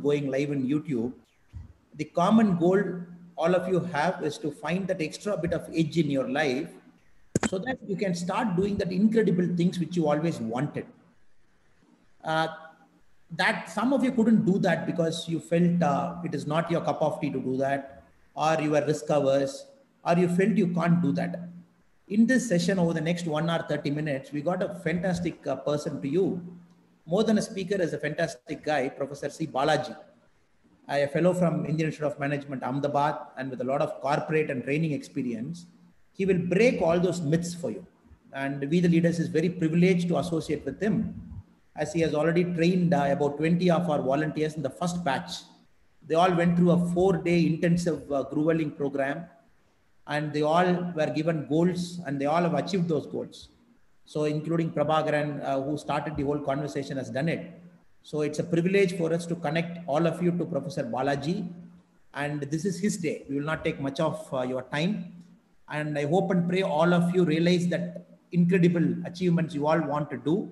going live in YouTube, the common goal all of you have is to find that extra bit of edge in your life so that you can start doing that incredible things which you always wanted. Uh, that some of you couldn't do that because you felt it is not your cup of tea to do that, or you were risk averse, or you felt you can't do that. In this session, over the next 1 hour, 30 minutes, we got a fantastic person to you. More than a speaker, is a fantastic guy, Professor C. Balaji, a fellow from Indian Institute of Management, Ahmedabad, and with a lot of corporate and training experience. He will break all those myths for you. And we, the leaders, is very privileged to associate with him, as he has already trained about 20 of our volunteers in the first batch. They all went through a 4-day intensive grueling program, and they all were given goals, and they all have achieved those goals. So, including Prabhakaran, who started the whole conversation, has done it. So, it's a privilege for us to connect all of you to Professor Balaji, and this is his day. We will not take much of your time, and I hope and pray all of you realize that incredible achievements you all want to do.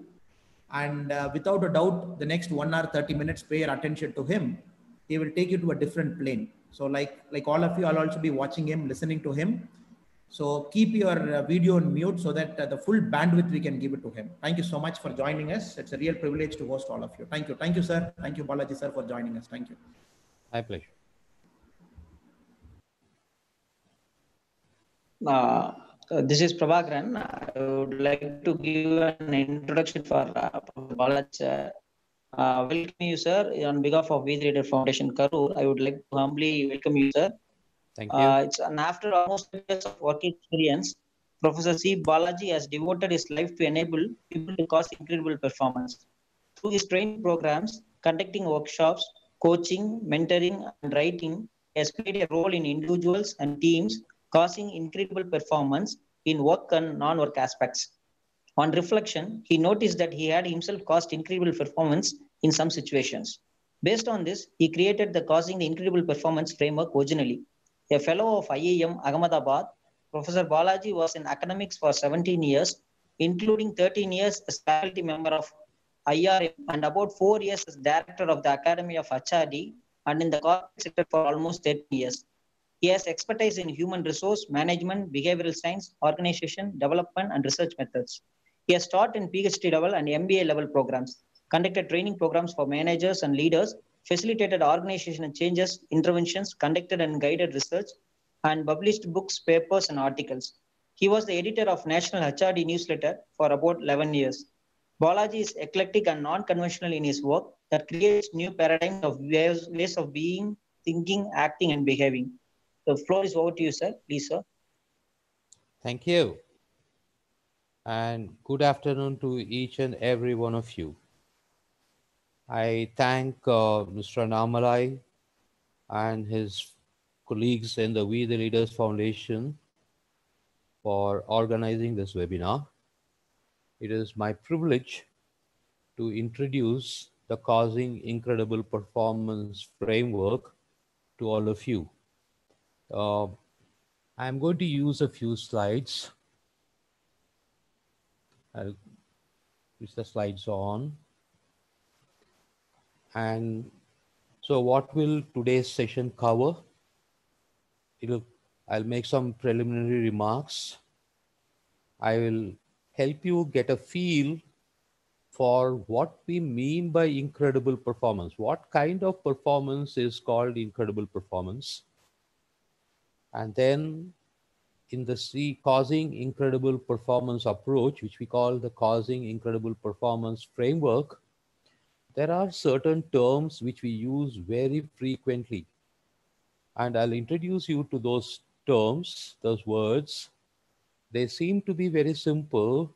And without a doubt, the next 1 hour, 30 minutes, pay your attention to him. He will take you to a different plane. So like all of you, I'll also be watching him, listening to him. So keep your video on mute so that the full bandwidth we can give it to him. Thank you so much for joining us. It's a real privilege to host all of you. Thank you. Thank you, sir. Thank you, Balaji, sir, for joining us. Thank you. My pleasure. This is Prabhakaran. I would like to give an introduction for Balaji. Welcome you, sir. On behalf of We the Leader Foundation, Karur, I would like to humbly welcome you, sir. Thank you. After almost 2 years of work experience, Professor C. Balaji has devoted his life to enable people to cause incredible performance. Through his training programs, conducting workshops, coaching, mentoring, and writing, he has played a role in individuals and teams causing incredible performance in work and non-work aspects. On reflection, he noticed that he had himself caused incredible performance in some situations. Based on this, he created the Causing the Incredible Performance framework originally. A fellow of IIM Ahmedabad, Professor Balaji was in academics for 17 years, including 13 years as faculty member of IRM and about 4 years as director of the Academy of HRD and in the corporate sector for almost 30 years. He has expertise in human resource management, behavioral science, organization, development, and research methods. He has taught in PhD level and MBA level programs, conducted training programs for managers and leaders, facilitated organizational changes, interventions, conducted and guided research, and published books, papers, and articles. He was the editor of National HRD newsletter for about 11 years. Balaji is eclectic and non-conventional in his work that creates new paradigms of ways of being, thinking, acting, and behaving. The floor is over to you, sir. Please, sir. Thank you. And good afternoon to each and every one of you. I thank Mr. Annamalai and his colleagues in the We the Leaders Foundation for organizing this webinar. It is my privilege to introduce the Causing Incredible Performance framework to all of you. I'm going to use a few slides. I'll use the slides on. And so what will today's session cover? I'll make some preliminary remarks. I will help you get a feel for what we mean by incredible performance. What kind of performance is called incredible performance? And then in the Causing Incredible Performance approach, which we call the Causing Incredible Performance framework, there are certain terms which we use very frequently. And I'll introduce you to those terms, those words. They seem to be very simple,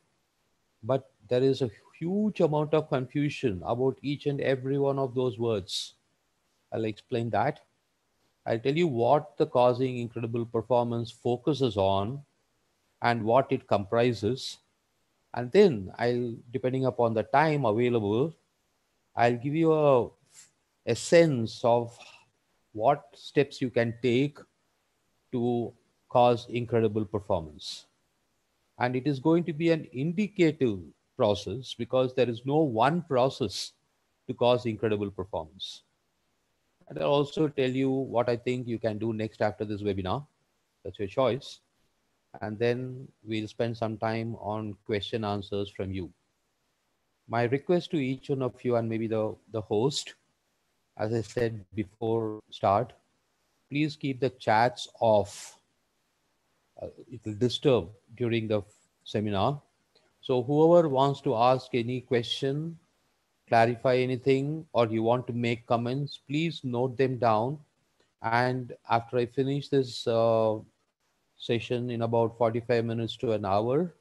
but there is a huge amount of confusion about each and every one of those words. I'll explain that. I'll tell you what the Causing Incredible Performance focuses on and what it comprises. And then depending upon the time available, I'll give you a sense of what steps you can take to cause incredible performance. And it is going to be an indicative process because there is no one process to cause incredible performance. And I'll also tell you what I think you can do next after this webinar. That's your choice. And then we'll spend some time on question answers from you. My request to each one of you and maybe the host, as I said before start, please keep the chats off. It will disturb during the seminar. So whoever wants to ask any question, clarify anything, or you want to make comments, please note them down. And after I finish this session in about 45 minutes to an hour,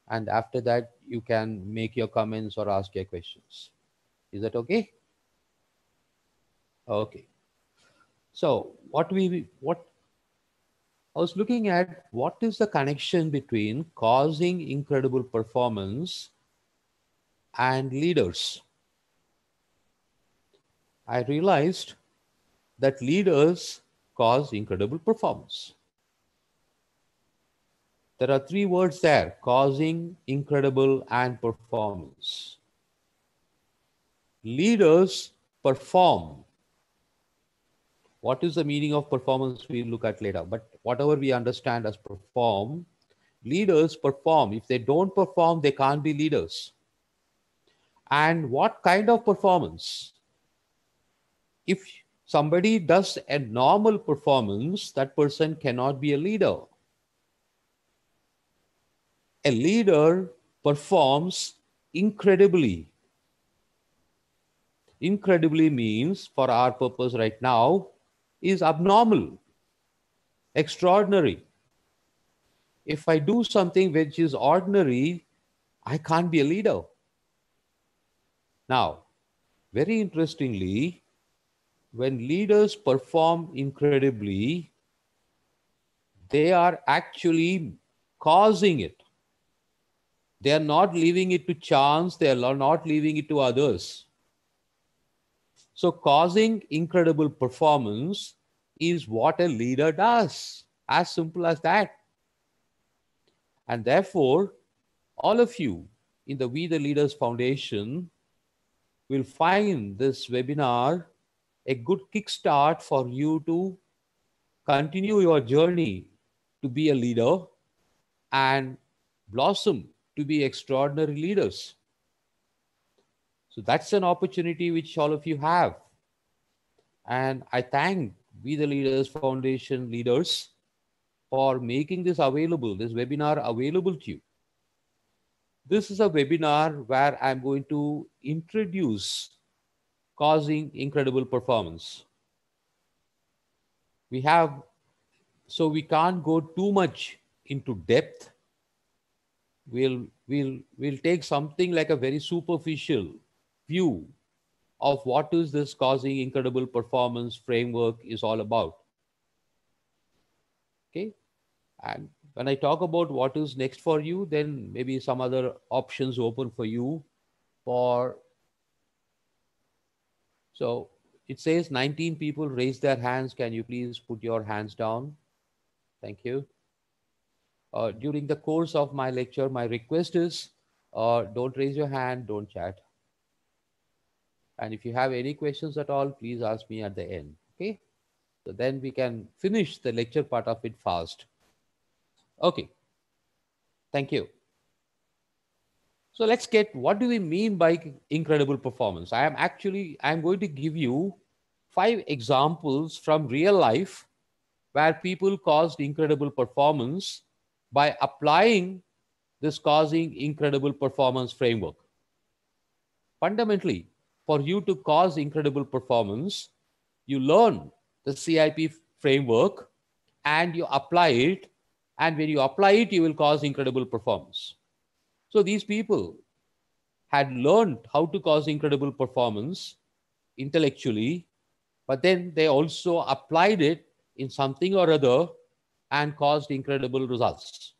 and after that, you can make your comments or ask your questions. Is that okay? Okay. So what I was looking at, what is the connection between causing incredible performance and leaders? I realized that leaders cause incredible performance. There are three words there: causing, incredible, and performance. Leaders perform. What is the meaning of performance? We'll look at later. But whatever we understand as perform, leaders perform. If they don't perform, they can't be leaders. And what kind of performance? If somebody does a normal performance, that person cannot be a leader. A leader performs incredibly. Incredibly means, for our purpose right now, is abnormal, extraordinary. If I do something which is ordinary, I can't be a leader. Now, very interestingly, when leaders perform incredibly, they are actually causing it. They are not leaving it to chance. They are not leaving it to others. So causing incredible performance is what a leader does. As simple as that. And therefore, all of you in the We the Leaders Foundation will find this webinar a good kickstart for you to continue your journey to be a leader and blossom to be extraordinary leaders. So that's an opportunity which all of you have. And I thank We the Leaders Foundation leaders for making this available, this webinar available to you. This is a webinar where I'm going to introduce causing incredible performance. So we can't go too much into depth. We'll take something like a very superficial view of what is this causing incredible performance framework is all about. Okay. And when I talk about what is next for you, then maybe some other options open for you so it says 19 people raised their hands. Can you please put your hands down? Thank you. During the course of my lecture, my request is don't raise your hand, don't chat. And if you have any questions at all, please ask me at the end. Okay. So then we can finish the lecture part of it fast. Okay. Thank you. So let's get, what do we mean by incredible performance? I'm going to give you 5 examples from real life where people caused incredible performance by applying this causing incredible performance framework. Fundamentally, for you to cause incredible performance, you learn the CIP framework and you apply it. And when you apply it, you will cause incredible performance. So these people had learned how to cause incredible performance intellectually, but then they also applied it in something or other and caused incredible results.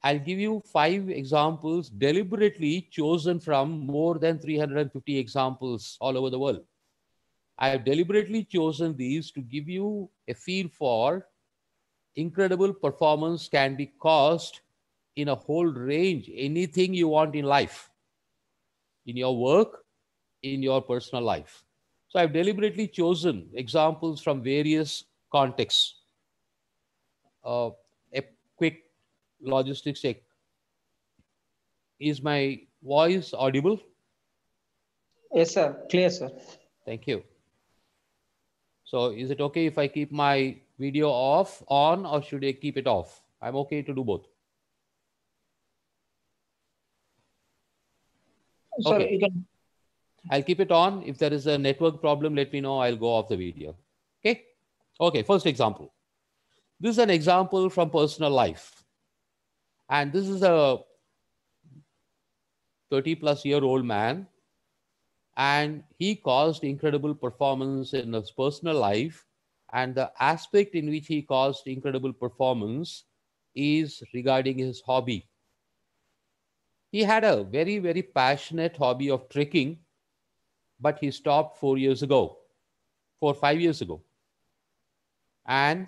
I'll give you 5 examples deliberately chosen from more than 350 examples all over the world. I have deliberately chosen these to give you a feel for incredible performance can be caused in a whole range, anything you want in life, in your work, in your personal life. So I've deliberately chosen examples from various contexts. A quick logistics check. Is my voice audible? Yes, sir. Clear, sir. Thank you. So is it okay if I keep my video on, or should I keep it off? I'm okay to do both. Sir, Okay. you can. I'll keep it on. If there is a network problem, let me know. I'll go off the video. Okay. Okay. First example. This is an example from personal life. And this is a 30-plus-year-old man. And he caused incredible performance in his personal life. And the aspect in which he caused incredible performance is regarding his hobby. He had a very, very passionate hobby of trekking, but he stopped 4 years ago, 5 years ago. And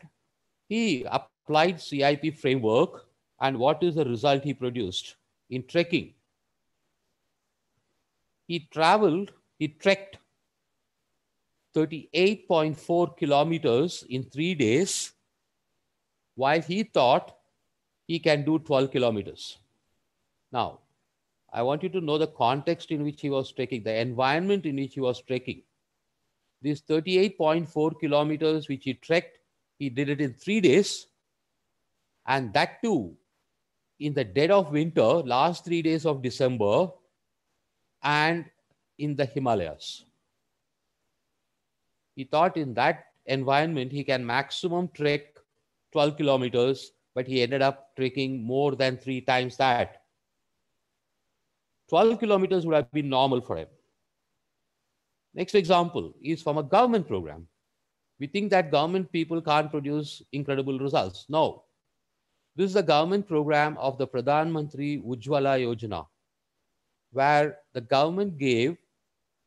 he applied CIP framework. And what is the result he produced? In trekking, he trekked 38.4 kilometers in 3 days, while he thought he can do 12 kilometers. Now, I want you to know the context in which he was trekking, the environment in which he was trekking. These 38.4 kilometers which he trekked, he did it in 3 days. And that too, in the dead of winter, last 3 days of December, and in the Himalayas. He thought in that environment he can maximum trek 12 kilometers, but he ended up trekking more than 3 times that. 12 kilometers would have been normal for him. Next example is from a government program. We think that government people can't produce incredible results. No. This is a government program of the Pradhan Mantri Ujjwala Yojana, where the government gave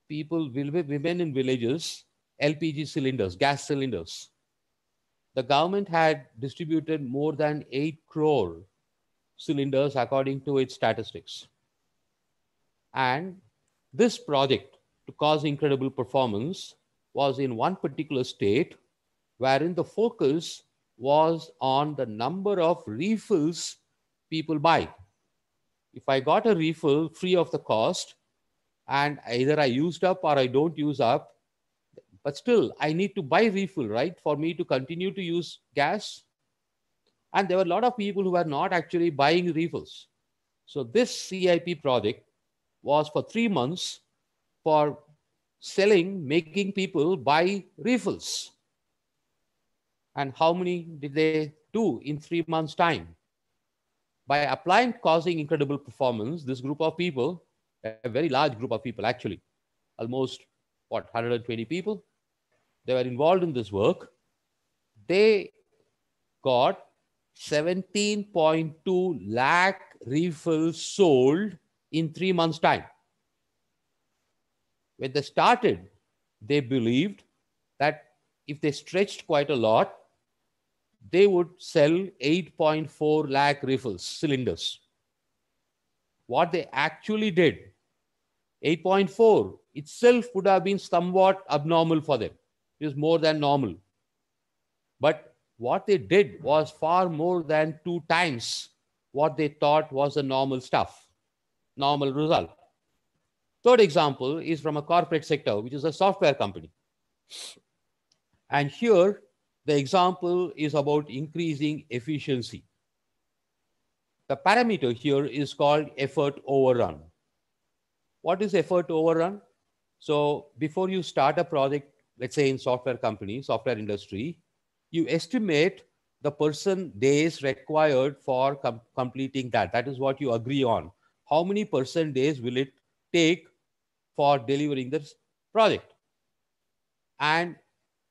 people, women in villages, LPG cylinders, gas cylinders. The government had distributed more than 8 crore cylinders according to its statistics. And this project to cause incredible performance was in one particular state, wherein the focus was on the number of refills people buy. If I got a refill free of the cost, and either I used up or I don't use up, but still I need to buy refill, right, for me to continue to use gas. And there were a lot of people who were not actually buying refills. So this CIP project was for 3 months for making people buy refills. And how many did they do in 3 months' time? By applying causing incredible performance, this group of people, a very large group of people actually, almost 120 people, they were involved in this work. They got 17.2 lakh refills sold in 3 months' time. When they started, they believed that if they stretched quite a lot, they would sell 8.4 lakh refills, cylinders. What they actually did, 8.4 itself would have been somewhat abnormal for them. It was more than normal. But what they did was far more than 2 times what they thought was the normal stuff, normal result. Third example is from a corporate sector, which is a software company. And here, the example is about increasing efficiency. The parameter here is called effort overrun. What is effort overrun? So before you start a project, let's say in software company, software industry, you estimate the person days required for completing that. That is what you agree on. How many person days will it take for delivering this project? And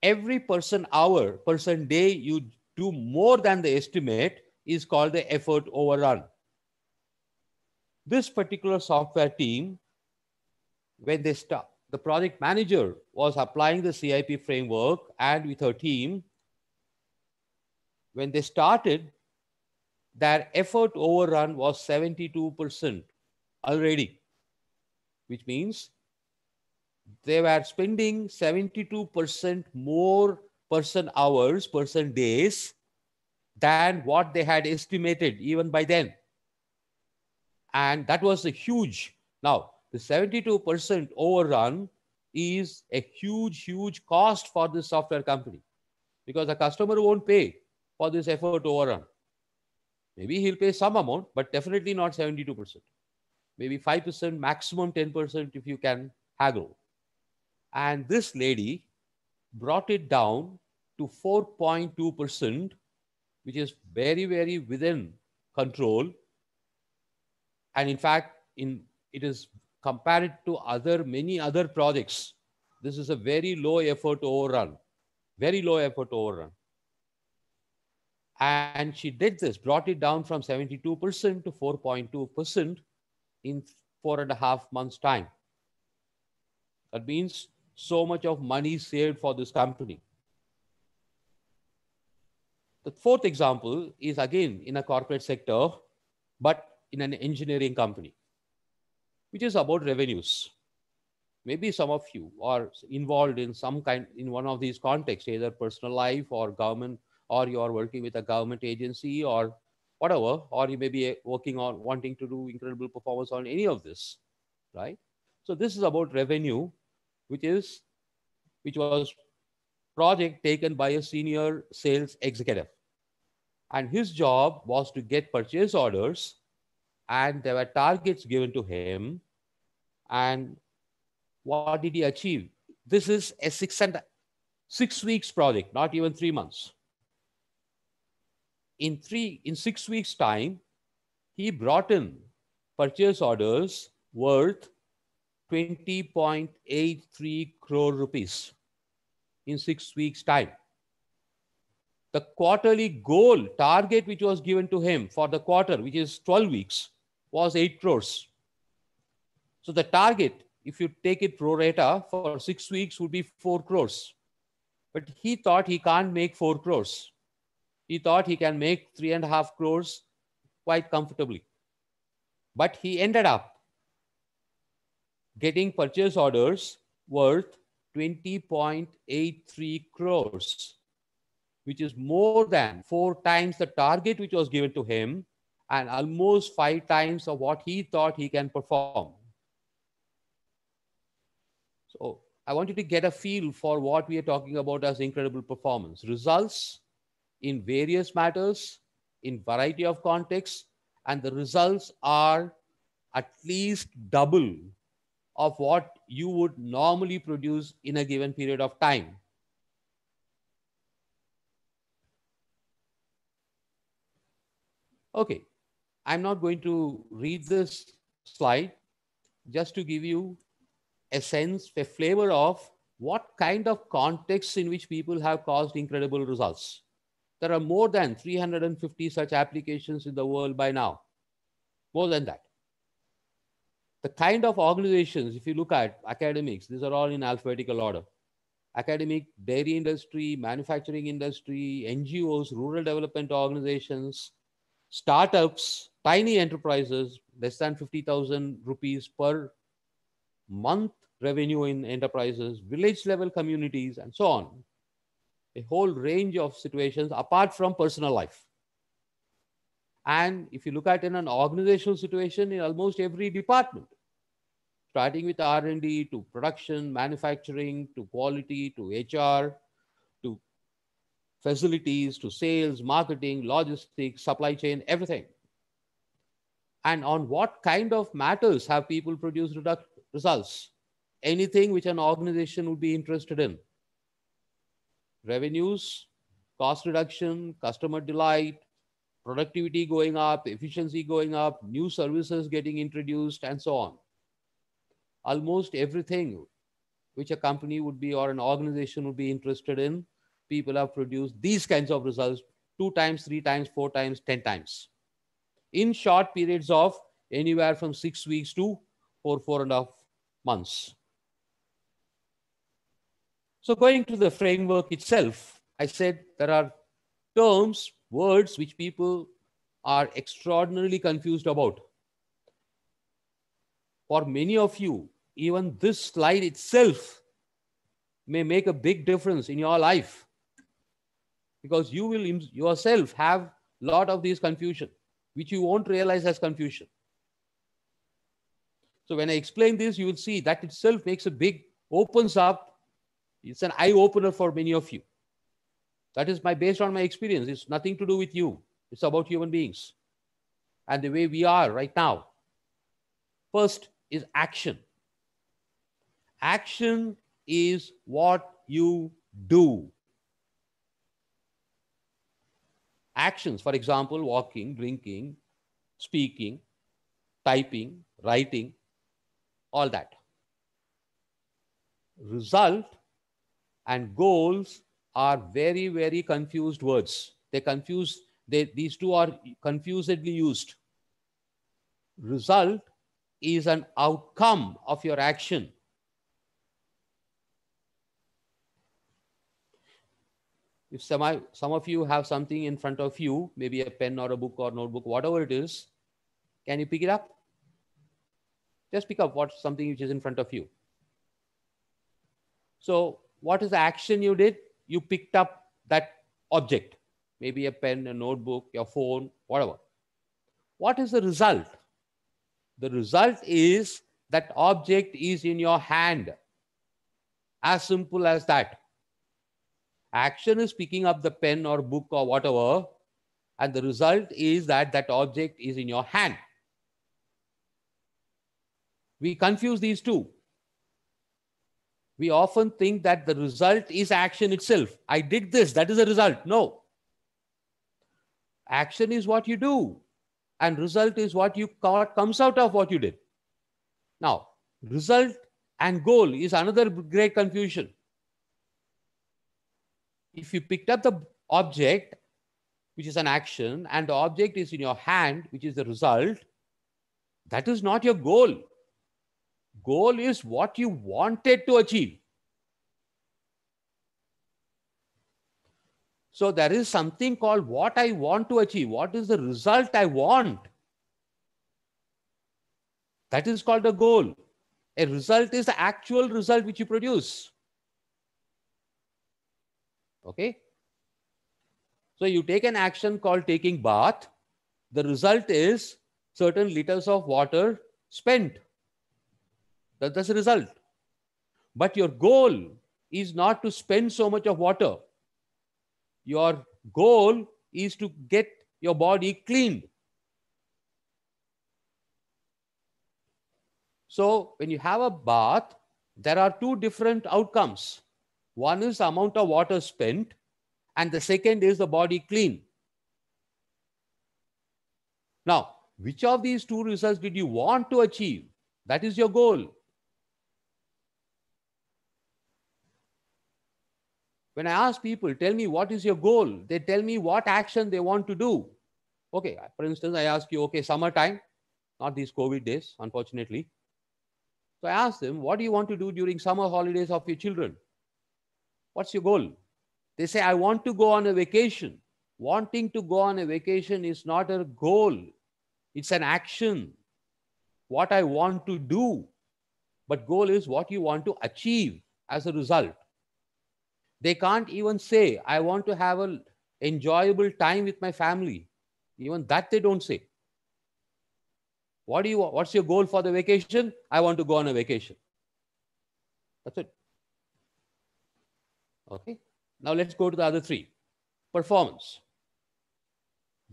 every person hour, person day you do more than the estimate is called the effort overrun. This particular software team, when they start, the project manager was applying the CIP framework, and with her team, when they started, their effort overrun was 72% already, which means they were spending 72% more person hours, person days than what they had estimated even by then. And that was a huge. Now, the 72% overrun is a huge cost for this software company, because the customer won't pay for this effort overrun. Maybe he'll pay some amount, but definitely not 72%. Maybe 5%, maximum 10% if you can haggle. And this lady brought it down to 4.2%, which is very within control. And in fact, it is compared to many other projects. This is a very low effort overrun, very low effort overrun. And she did this, brought it down from 72% to 4.2% in 4.5 months' time. That means so much of money saved for this company. The fourth example is again in a corporate sector, but in an engineering company, which is about revenues. Maybe some of you are involved in in one of these contexts, either personal life or government, or you are working with a government agency or whatever, or you may be working on wanting to do incredible performance on any of this, right? So this is about revenue, which was project taken by a senior sales executive. And his job was to get purchase orders, and there were targets given to him. And what did he achieve? This is a 6 weeks project, not even 3 months. In 6 weeks time, he brought in purchase orders worth 20.83 crore rupees in 6 weeks time. The quarterly goal target which was given to him for the quarter, which is 12 weeks, was 8 crores. So the target, if you take it pro rata for 6 weeks, would be 4 crores. But he thought he can't make 4 crores. He thought he can make 3.5 crores quite comfortably. But he ended up getting purchase orders worth 20.83 crores, which is more than 4 times the target which was given to him and almost 5 times of what he thought he can perform. So I want you to get a feel for what we are talking about as incredible performance. Results in various matters, in variety of contexts, and the results are at least double of what you would normally produce in a given period of time. Okay, I'm not going to read this slide, just to give you a sense, a flavor of what kind of contexts in which people have caused incredible results. There are more than 350 such applications in the world by now, more than that. The kind of organizations, if you look at academics, these are all in alphabetical order. Academic, dairy industry, manufacturing industry, NGOs, rural development organizations, startups, tiny enterprises, less than 50,000 rupees per month revenue in enterprises, village level communities, and so on. A whole range of situations apart from personal life. And if you look at in an organizational situation, in almost every department, starting with R&D to production, manufacturing, to quality, to HR, to facilities, to sales, marketing, logistics, supply chain, everything. And on what kind of matters have people produced results? Anything which an organization would be interested in. Revenues, cost reduction, customer delight, productivity going up, efficiency going up, new services getting introduced, and so on. Almost everything which a company would be or an organization would be interested in, people have produced these kinds of results 2 times, 3 times, 4 times, 10 times. In short periods of anywhere from 6 weeks to 4.5 months. So going to the framework itself, I said there are terms, words which people are extraordinarily confused about. For many of you, even this slide itself may make a big difference in your life, because you will yourself have a lot of these confusion, which you won't realize as confusion. So when I explain this, you will see that itself makes a big, opens up. It's an eye opener for many of you. That is based on my experience. It's nothing to do with you. It's about human beings and the way we are right now. First is action. Action is what you do. Actions, for example, walking, drinking, speaking, typing, writing, all that. Result and goals are very, very confused words. These two are confusedly used. Result is an outcome of your action. If some of you have something in front of you, maybe a pen or a book or notebook, whatever it is, can you pick it up? Just pick up something which is in front of you. So what is the action you did? You picked up that object, maybe a pen, a notebook, your phone, whatever. What is the result? The result is that object is in your hand. As simple as that. Action is picking up the pen or book or whatever, and the result is that that object is in your hand. We confuse these two. We often think that the result is action itself. I did this, that is the result. No. Action is what you do, and result is what comes out of what you did. Now, result and goal is another great confusion. If you picked up the object, which is an action, and the object is in your hand, which is the result, that is not your goal. Goal is what you wanted to achieve. So there is something called what I want to achieve. What is the result I want? That is called a goal. A result is the actual result which you produce. Okay? So you take an action called taking bath. The result is certain liters of water spent. That's the result. But your goal is not to spend so much of water. Your goal is to get your body cleaned. So when you have a bath, there are two different outcomes. One is the amount of water spent, and the second is the body clean. Now, which of these two results did you want to achieve? That is your goal. When I ask people, tell me what is your goal? They tell me what action they want to do. Okay, for instance, I ask you, okay, summertime, not these COVID days, unfortunately. So I ask them, what do you want to do during summer holidays of your children? What's your goal? They say, I want to go on a vacation. Wanting to go on a vacation is not a goal. It's an action. What I want to do. But goal is what you want to achieve as a result. They can't even say, I want to have an enjoyable time with my family. Even that they don't say. What do you want? What's your goal for the vacation? I want to go on a vacation. That's it. Okay. Now let's go to the other three. Performance.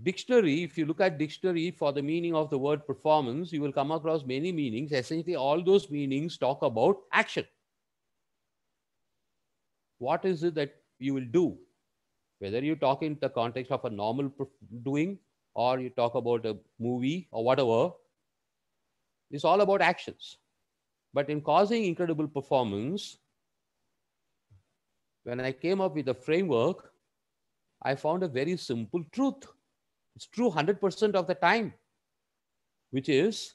Dictionary, if you look at dictionary for the meaning of the word performance, you will come across many meanings. Essentially, all those meanings talk about action. What is it that you will do? Whether you talk in the context of a normal doing or you talk about a movie or whatever, it's all about actions. But in causing incredible performance, when I came up with a framework, I found a very simple truth. It's true 100% of the time, which is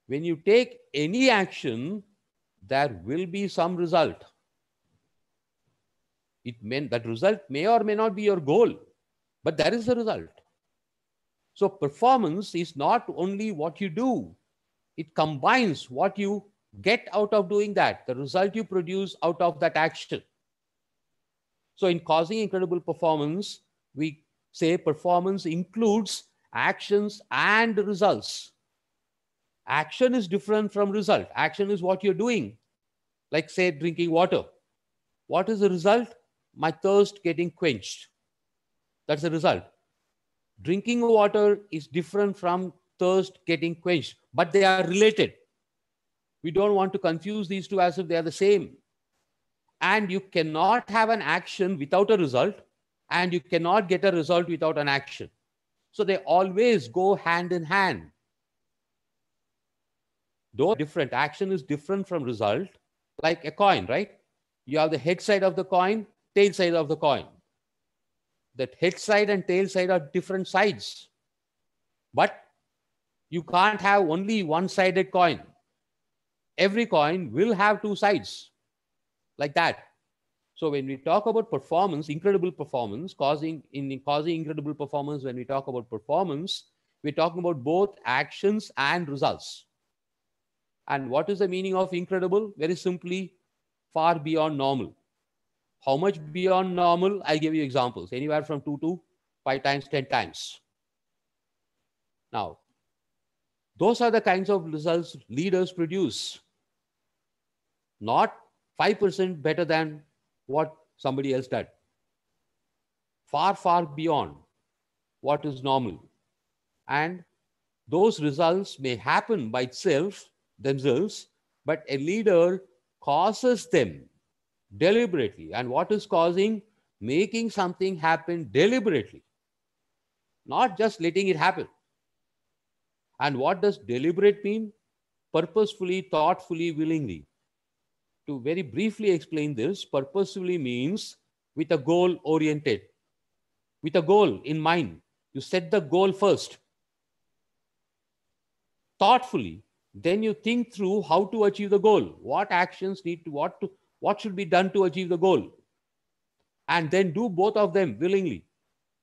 when you take any action, there will be some result. That result may or may not be your goal, but there is a result. So performance is not only what you do, it combines what you get out of doing that, the result you produce out of that action. So in causing incredible performance, we say performance includes actions and results. Action is different from result. Action is what you're doing, like say drinking water. What is the result? My thirst getting quenched. That's the result. Drinking water is different from thirst getting quenched, but they are related. We don't want to confuse these two as if they are the same. And you cannot have an action without a result, and you cannot get a result without an action. So they always go hand in hand. Though different, action is different from result, like a coin, right? You have the head side of the coin, tail side of the coin. That head side and tail side are different sides. But you can't have only one-sided coin. Every coin will have two sides, like that. So when we talk about performance, incredible performance, causing incredible performance, when we talk about performance, we're talking about both actions and results. And what is the meaning of incredible? Very simply, far beyond normal. How much beyond normal? I'll give you examples. Anywhere from 2 to 5 times, 10 times. Now, those are the kinds of results leaders produce. Not 5% better than what somebody else did. Far, far beyond what is normal. And those results may happen by themselves, but a leader causes them deliberately. And what is causing? Making something happen deliberately, not just letting it happen. And what does deliberate mean? Purposefully, thoughtfully, willingly. To very briefly explain this, purposefully means with a goal oriented, with a goal in mind. You set the goal first. Thoughtfully, then you think through how to achieve the goal. What actions need to, what should be done to achieve the goal? And then do both of them willingly.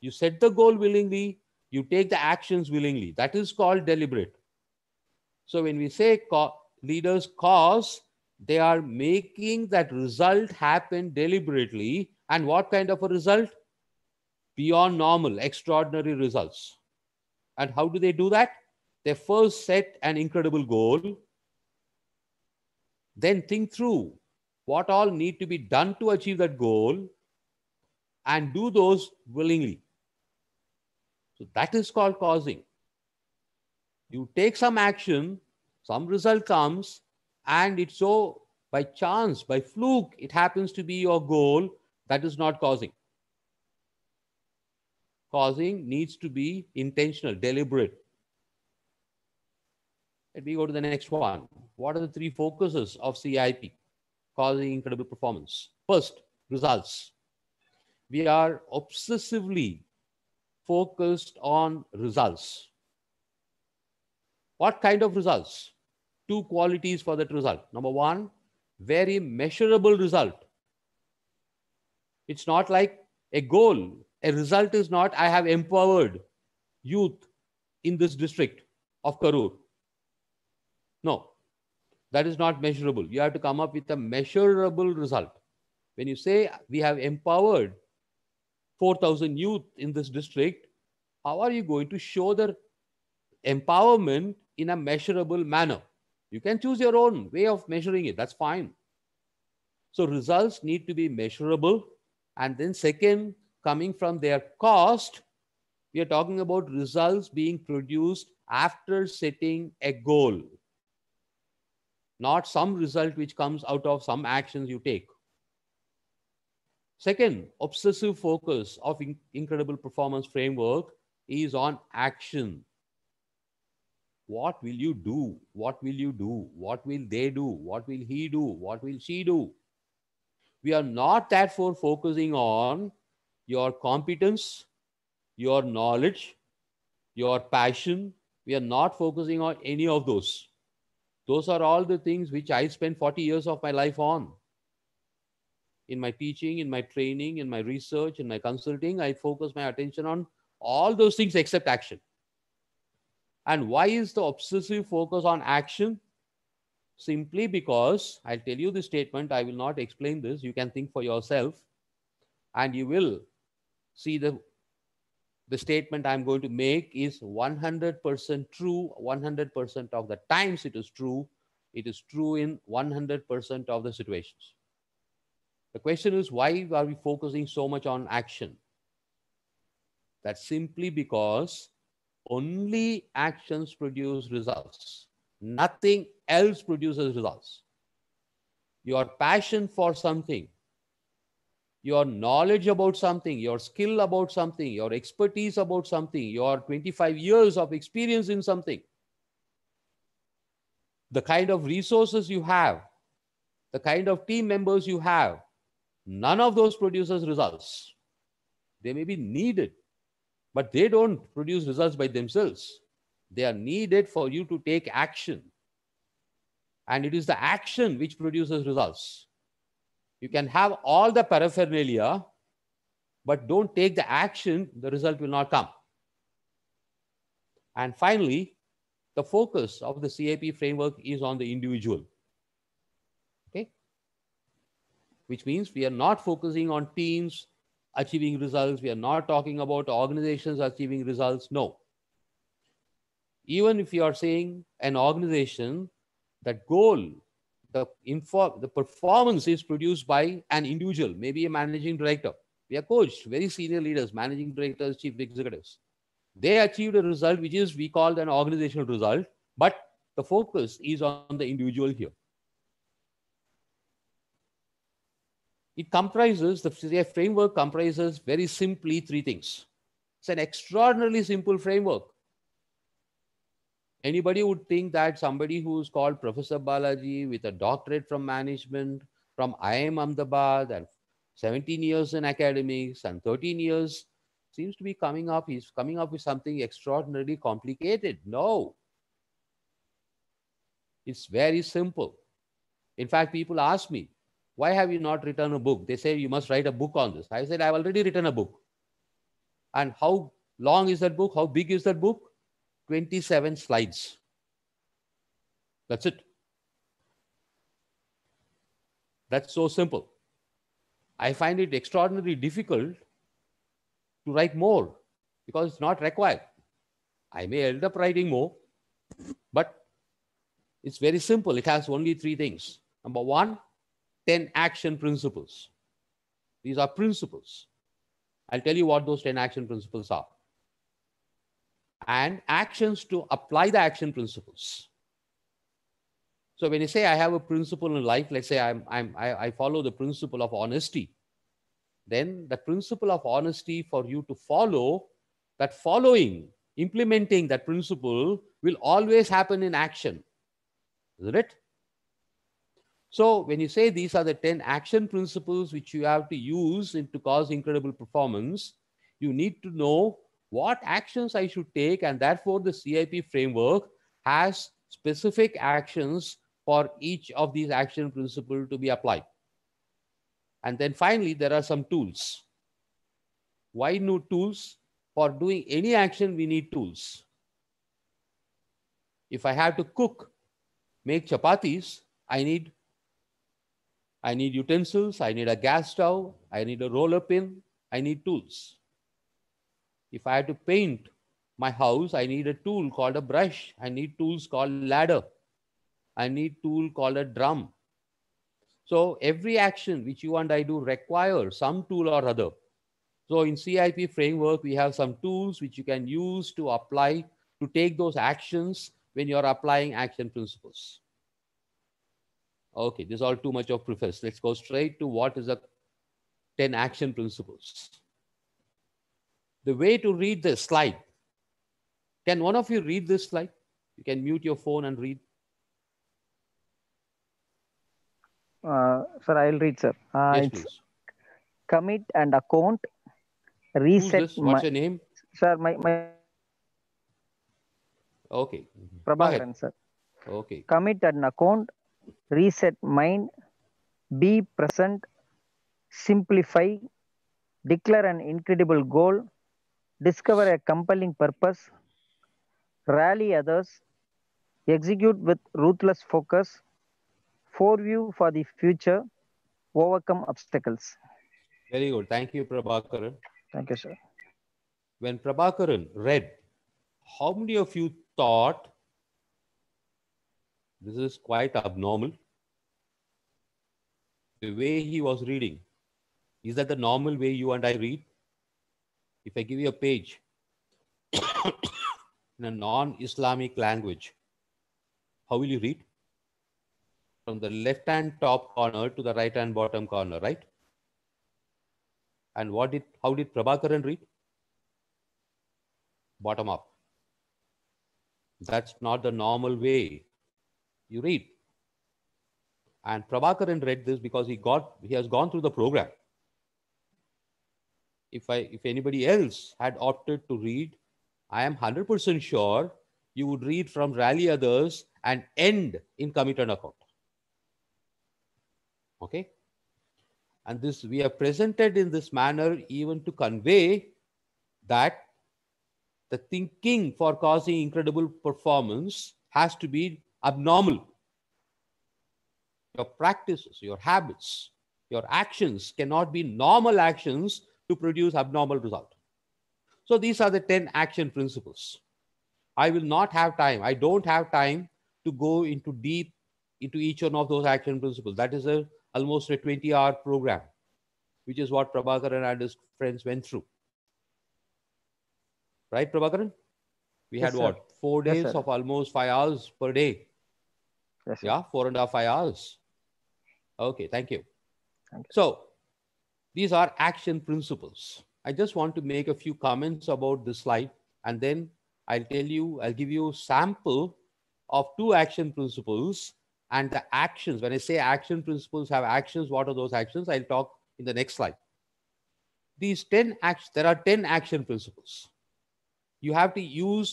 You set the goal willingly, you take the actions willingly. That is called deliberate. So when we say leaders cause, they are making that result happen deliberately. And what kind of a result? Beyond normal, extraordinary results. And how do they do that? They first set an incredible goal, then think through what all need to be done to achieve that goal, and do those willingly. So that is called causing. You take some action, some result comes, and it's so by chance, by fluke, it happens to be your goal. That is not causing. Causing needs to be intentional, deliberate. Let me go to the next one. What are the 3 focuses of CIP? Causing incredible performance. First, results. We are obsessively focused on results. What kind of results? 2 qualities for that result. Number 1, very measurable result. It's not like a goal. A result is not, I have empowered youth in this district of Karur. No, that is not measurable. You have to come up with a measurable result. When you say we have empowered 4,000 youth in this district, how are you going to show the empowerment in a measurable manner? You can choose your own way of measuring it. That's fine. So results need to be measurable. And then second, coming from their cost, we are talking about results being produced after setting a goal, not some result which comes out of some actions you take. Second, obsessive focus of incredible performance framework is on action. What will you do? What will you do? What will they do? What will he do? What will she do? We are not therefore focusing on your competence, your knowledge, your passion. We are not focusing on any of those. Those are all the things which I spent 40 years of my life on. In my teaching, in my training, in my research, in my consulting, I focus my attention on all those things except action. And why is the obsessive focus on action? simply because I'll tell you the statement. I will not explain this. You can think for yourself, and you will see the statement I'm going to make is 100% true. 100% of the times it is true. It is true in 100% of the situations. The question is, why are we focusing so much on action? That's simply because only actions produce results. Nothing else produces results. Your passion for something, your knowledge about something, your skill about something, your expertise about something, your 25 years of experience in something, the kind of resources you have, the kind of team members you have, none of those produces results. They may be needed, but they don't produce results by themselves. They are needed for you to take action. And it is the action which produces results. You can have all the paraphernalia, but don't take the action, the result will not come. And finally, the focus of the CIP framework is on the individual. Okay? Which means we are not focusing on teams achieving results. We are not talking about organizations achieving results. No. Even if you are saying an organization, that goal, the performance is produced by an individual, maybe a managing director. We are coached, very senior leaders, managing directors, chief executives. They achieved a result which is we call an organizational result, but the focus is on the individual here. It comprises, the CIP framework comprises very simply three things. It's an extraordinarily simple framework. Anybody would think that somebody who's called Professor Balaji with a doctorate from management from IIM Ahmedabad and 17 years in academics and 13 years seems to be coming up. He's coming up with something extraordinarily complicated. No. It's very simple. In fact, people ask me, why have you not written a book? They say, you must write a book on this. I said, I've already written a book. And how long is that book? How big is that book? 27 slides. That's it. That's so simple. I find it extraordinarily difficult to write more because it's not required. I may end up writing more, but it's very simple. It has only three things. Number one, 10 action principles. These are principles. I'll tell you what those 10 action principles are. And actions to apply the action principles. So when you say I have a principle in life, let's say I follow the principle of honesty, then the principle of honesty for you to follow, that following, implementing that principle will always happen in action. Isn't it? So when you say these are the 10 action principles which you have to use to cause incredible performance, you need to know what actions I should take, and therefore the CIP framework has specific actions for each of these action principles to be applied. And then finally, there are some tools. Why no tools? For doing any action, we need tools. If I have to cook, make chapatis, I need utensils, I need a gas stove, I need a roller pin, I need tools. If I have to paint my house, I need a tool called a brush. I need tools called ladder. I need a tool called a drum. So every action which you and I do requires some tool or other. So in CIP framework, we have some tools which you can use to apply, to take those actions when you're applying action principles. Okay, this is all too much of preface. Let's go straight to what is the 10 action principles. The way to read the slide. Can one of you read this slide? You can mute your phone and read. Sir, I'll read, sir. Yes, please. Commit and account. Reset. Who's this? What's your name? Sir, my Okay. Prabhakaran, sir. Okay. Commit and account. Reset mind. Be present. Simplify. Declare an incredible goal. Discover a compelling purpose. Rally others. Execute with ruthless focus. Foreview for the future, overcome obstacles. Very good. Thank you, Prabhakaran. Thank you, sir. When Prabhakaran read, how many of you thought this is quite abnormal? The way he was reading, is that the normal way you and I read? If I give you a page in a non-Islamic language, how will you read? From the left-hand top corner to the right-hand bottom corner, right? And how did Prabhakaran read? Bottom up. That's not the normal way you read. And Prabhakaran read this because he has gone through the program. If anybody else had opted to read, I am 100% sure you would read from Rally Others and end in Commit an Account. Okay? And this we have presented in this manner even to convey that the thinking for causing incredible performance has to be abnormal. Your practices, your habits, your actions cannot be normal actions to produce abnormal result. So these are the 10 action principles. I will not have time. I don't have time to go into deep into each one of those action principles. That is almost a 20-hour program, which is what Prabhakaran and his friends went through. Right, Prabhakaran? We Yes, had sir. what? 4 Yes, days sir. of almost 5 hours per day. Yes, sir. Yeah, 4.5 hours. Okay, thank you. Thank you. So these are action principles. I just want to make a few comments about this slide, and then I'll give you a sample of 2 action principles and the actions. When I say action principles have actions, what are those actions? I'll talk in the next slide. These 10 actions, there are 10 action principles. You have to you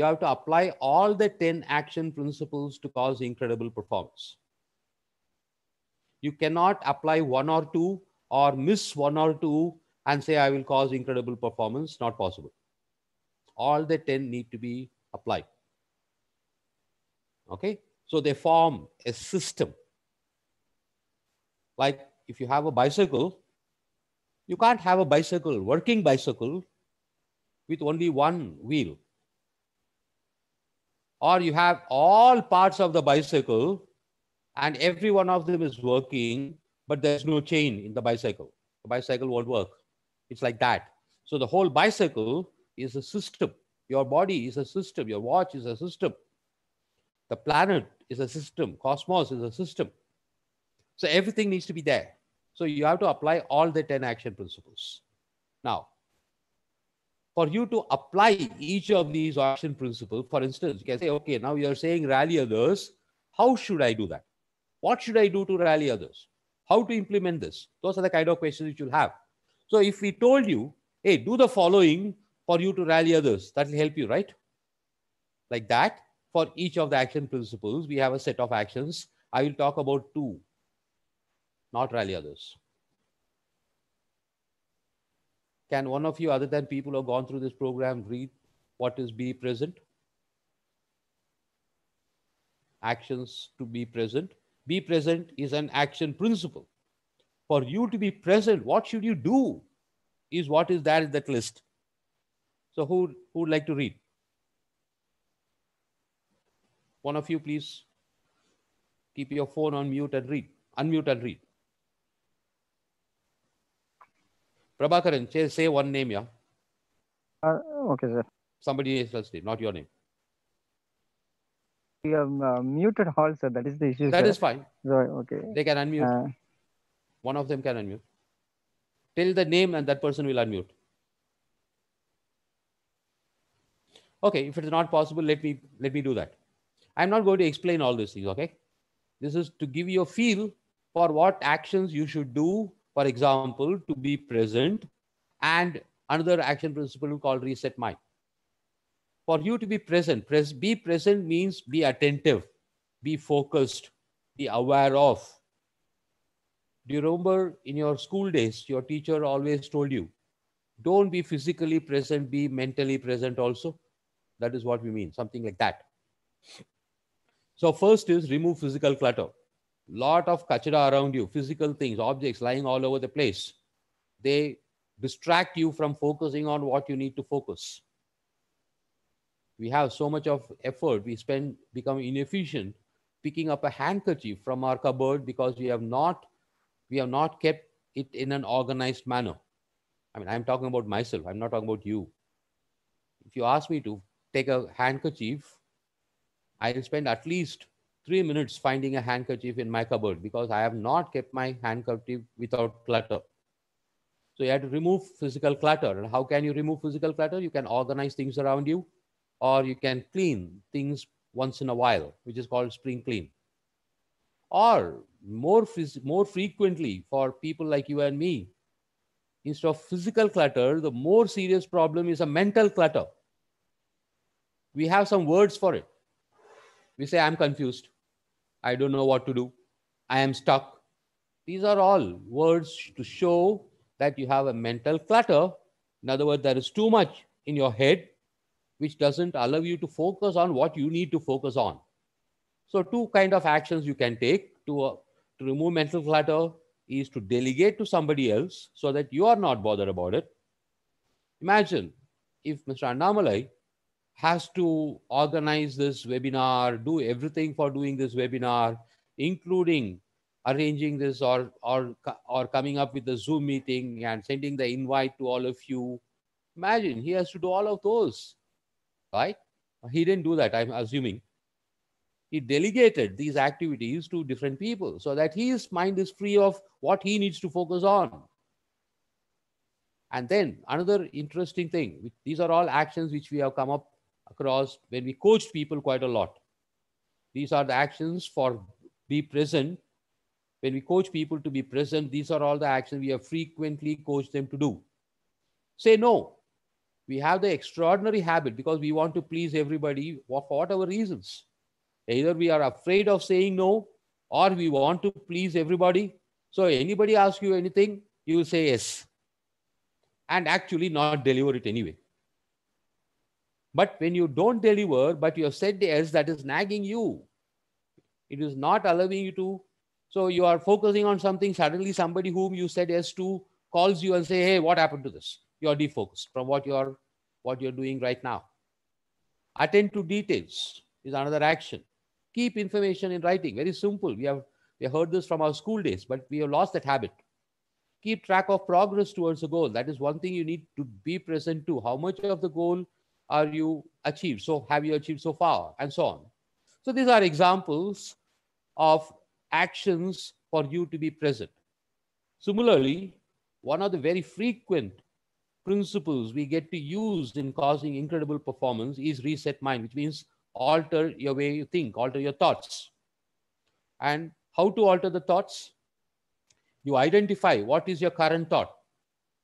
have to apply all the 10 action principles to cause incredible performance. You cannot apply 1 or 2 or miss 1 or 2 and say, I will cause incredible performance. Not possible. All the 10 need to be applied. Okay. So they form a system. Like if you have a bicycle, you can't have a bicycle, working bicycle, with only one wheel. Or you have all parts of the bicycle and every one of them is working, but there's no chain in the bicycle. The bicycle won't work. It's like that. So the whole bicycle is a system. Your body is a system. Your watch is a system. The planet is a system. Cosmos is a system. So everything needs to be there. So you have to apply all the 10 action principles. Now, for you to apply each of these action principles, for instance, you can say, okay, now you're saying rally others. How should I do that? What should I do to rally others? How to implement this? Those are the kind of questions which you'll have. So if we told you, hey, do the following for you to rally others, that will help you, right? Like that, for each of the action principles, we have a set of actions. I will talk about 2, not rally others. Can one of you, other than people who have gone through this program, read what is be present? Actions to be present. Be present is an action principle. For you to be present, what should you do is what is there in that list. So who would like to read? One of you, please keep your phone on mute and read. Unmute and read. Prabhakaran, say one name, yeah? Okay, sir. Somebody else's name, not your name. You have muted all, sir. That is the issue. That sir. is fine. So, okay. They can unmute. One of them can unmute. Tell the name and that person will unmute. Okay, if it is not possible, let me do that. I'm not going to explain all these things, okay? This is to give you a feel for what actions you should do, for example, to be present, and another action principle called reset mind. For you to be present, be present means be attentive, be focused, be aware of. Do you remember in your school days, your teacher always told you, don't be physically present, be mentally present also? That is what we mean, something like that. So first is remove physical clutter. lot of kachara around you, physical things, objects lying all over the place. They distract you from focusing on what you need to focus. We have so much of effort, we spend, become inefficient picking up a handkerchief from our cupboard because we have not kept it in an organized manner. I mean, I'm talking about myself, I'm not talking about you. If you ask me to take a handkerchief, I'll spend at least 3 minutes finding a handkerchief in my cupboard because I have not kept my handkerchief without clutter. So you have to remove physical clutter. And how can you remove physical clutter? You can organize things around you, or you can clean things once in a while, which is called spring clean. Or more frequently for people like you and me, instead of physical clutter, the more serious problem is a mental clutter. We have some words for it. We say, I'm confused. I don't know what to do. I am stuck. These are all words to show that you have a mental clutter. In other words, there is too much in your head, which doesn't allow you to focus on what you need to focus on. So two kind of actions you can take to remove mental clutter is to delegate to somebody else so that you are not bothered about it. Imagine if Mr. Annamalai has to organize this webinar, do everything for doing this webinar, including arranging this or coming up with the Zoom meeting and sending the invite to all of you. Imagine he has to do all of those, right? He didn't do that, I'm assuming. He delegated these activities to different people so that his mind is free of what he needs to focus on. And then another interesting thing, these are all actions which we have come up across when we coached people quite a lot. These are the actions for be present. When we coach people to be present, these are all the actions we have frequently coached them to do. Say no. We have the extraordinary habit because we want to please everybody for whatever reasons. Either we are afraid of saying no or we want to please everybody. So anybody asks you anything, you will say yes. And actually not deliver it anyway. But when you don't deliver, but you have said yes, that is nagging you. It is not allowing you to. So you are focusing on something, suddenly somebody whom you said yes to calls you and say, hey, what happened to this? You are defocused from what you're doing right now. Attend to details is another action. Keep information in writing. Very simple. We have heard this from our school days, but we have lost that habit. Keep track of progress towards a goal. That is one thing you need to be present to. How much of the goal are you achieved? So have you achieved so far? And so on. So these are examples of actions for you to be present. Similarly, one of the very frequent principles we get to use in causing incredible performance is reset mind, which means alter your way you think, alter your thoughts. And how to alter the thoughts? You identify what is your current thought.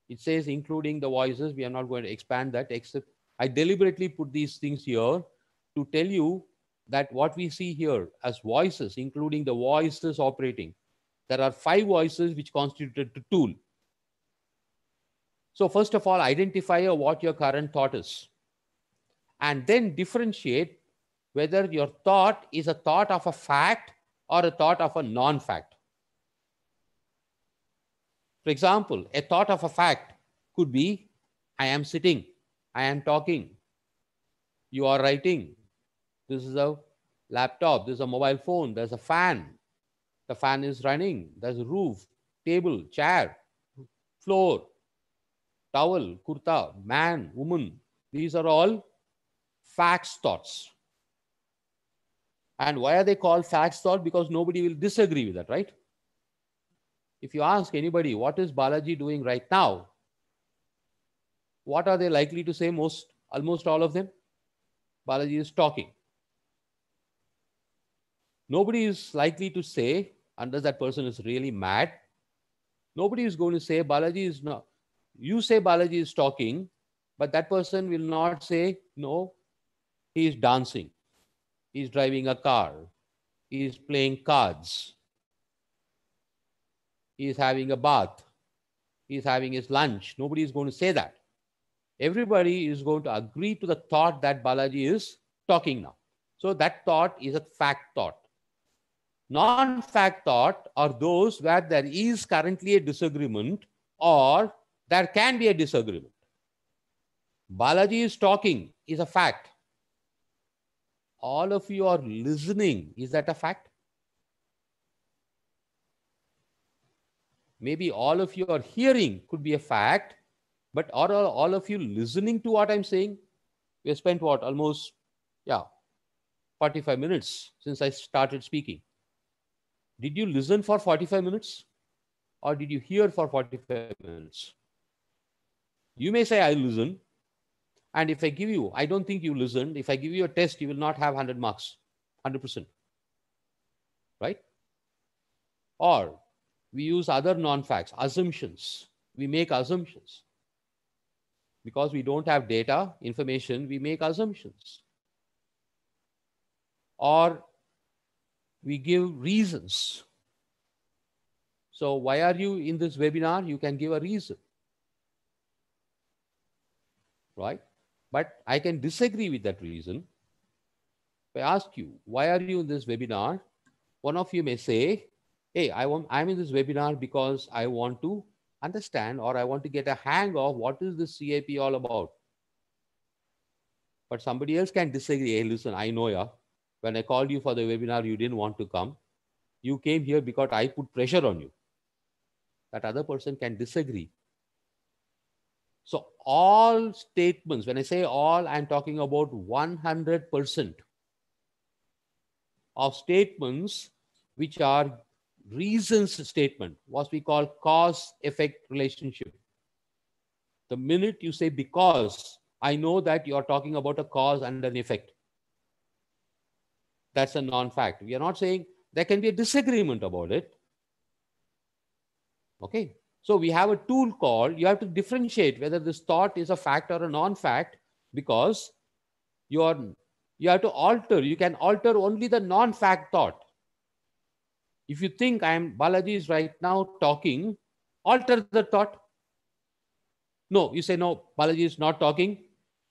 It says including the voices. We are not going to expand that, except I deliberately put these things here to tell you that what we see here as voices, including the voices operating, there are 5 voices which constituted the tool. So first of all, identify what your current thought is, and then differentiate whether your thought is a thought of a fact or a thought of a non-fact. For example, a thought of a fact could be, I am sitting, I am talking, you are writing, this is a laptop, this is a mobile phone, there's a fan, the fan is running, there's a roof, table, chair, floor, towel, kurta, man, woman. These are all facts thoughts. And why are they called facts thought? Because nobody will disagree with that, right? If you ask anybody, what is Balaji doing right now? What are they likely to say? Almost all of them? Balaji is talking. Nobody is likely to say, unless that person is really mad, nobody is going to say Balaji is not. You say Balaji is talking, but that person will not say, no, he is dancing, he is driving a car, he is playing cards, he is having a bath, he is having his lunch. Nobody is going to say that. Everybody is going to agree to the thought that Balaji is talking now. So that thought is a fact thought. Non-fact thought are those where there is currently a disagreement or there can be a disagreement. Balaji is talking is a fact. All of you are listening. Is that a fact? Maybe all of you are hearing could be a fact, but are all of you listening to what I'm saying? We have spent what? Almost, 45 minutes since I started speaking. Did you listen for 45 minutes? Or did you hear for 45 minutes? You may say, I listen. And if I give you, I don't think you listened. If I give you a test, you will not have 100 marks, 100%. Right? Or we use other non-facts, assumptions. We make assumptions. Because we don't have data, information, we make assumptions. Or we give reasons. So why are you in this webinar? You can give a reason. Right? But I can disagree with that reason. If I ask you, why are you in this webinar? One of you may say, hey, I'm in this webinar because I want to understand or I want to get a hang of what is this CIP all about. But somebody else can disagree. Hey, listen, I know ya. When I called you for the webinar, you didn't want to come. You came here because I put pressure on you. That other person can disagree. So all statements, when I say all, I'm talking about 100% of statements which are reasons statement, what we call cause-effect relationship. The minute you say because, I know that you're talking about a cause and an effect. That's a non-fact. We are not saying there can be a disagreement about it. Okay. So we have a tool called, you have to differentiate whether this thought is a fact or a non-fact, because you have to alter, you can alter only the non-fact thought. If you think Balaji is right now talking, alter the thought. No, you say, no, Balaji is not talking.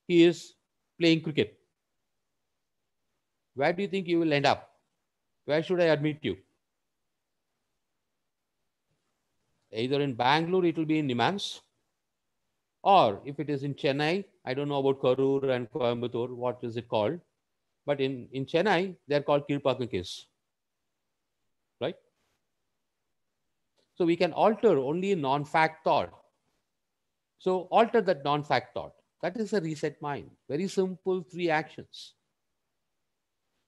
He is playing cricket. Where do you think you will end up? Where should I admit you? Either in Bangalore, it will be in Nimans. Or if it is in Chennai, I don't know about Karur and Coimbatore, what is it called? But in Chennai, they're called Kirpakakis. Right? So we can alter only non-fact thought. So alter that non-fact thought. That is a reset mind. Very simple 3 actions.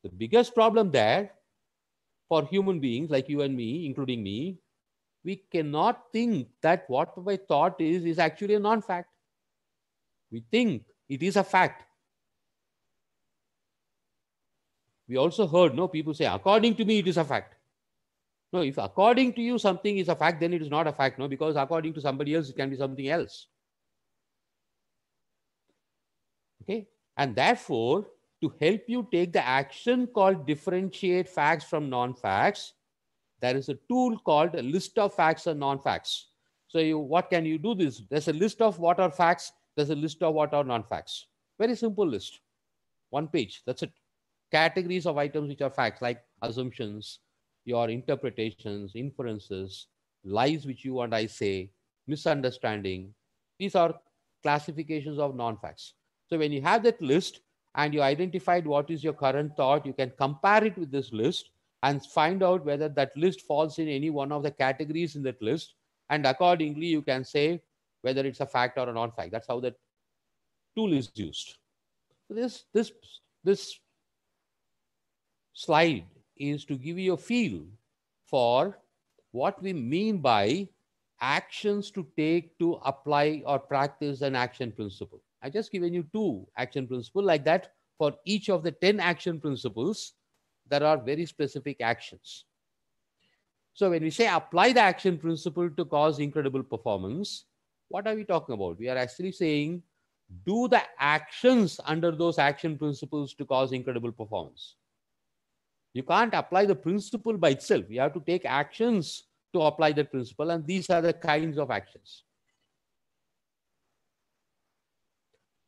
The biggest problem there for human beings like you and me, including me, we cannot think that what my thought is actually a non-fact. We think it is a fact. We also heard, no, people say, according to me, it is a fact. No, if according to you something is a fact, then it is not a fact, no, because according to somebody else, it can be something else. Okay. And therefore, to help you take the action called differentiate facts from non-facts, there is a tool called a list of facts and non-facts. So what can you do this? There's a list of what are facts. There's a list of what are non-facts. Very simple list. 1 page. That's it. Categories of items which are facts, like assumptions, your interpretations, inferences, lies which you and I say, misunderstanding. These are classifications of non-facts. So when you have that list and you identified what is your current thought, you can compare it with this list and find out whether that list falls in any one of the categories in that list. And accordingly, you can say whether it's a fact or a non-fact. That's how that tool is used. So this slide is to give you a feel for what we mean by actions to take to apply or practice an action principle. I've just given you 2 action principles like that. For each of the 10 action principles, there are very specific actions. So when we say apply the action principle to cause incredible performance, what are we talking about? We are actually saying do the actions under those action principles to cause incredible performance. You can't apply the principle by itself. You have to take actions to apply that principle, and these are the kinds of actions.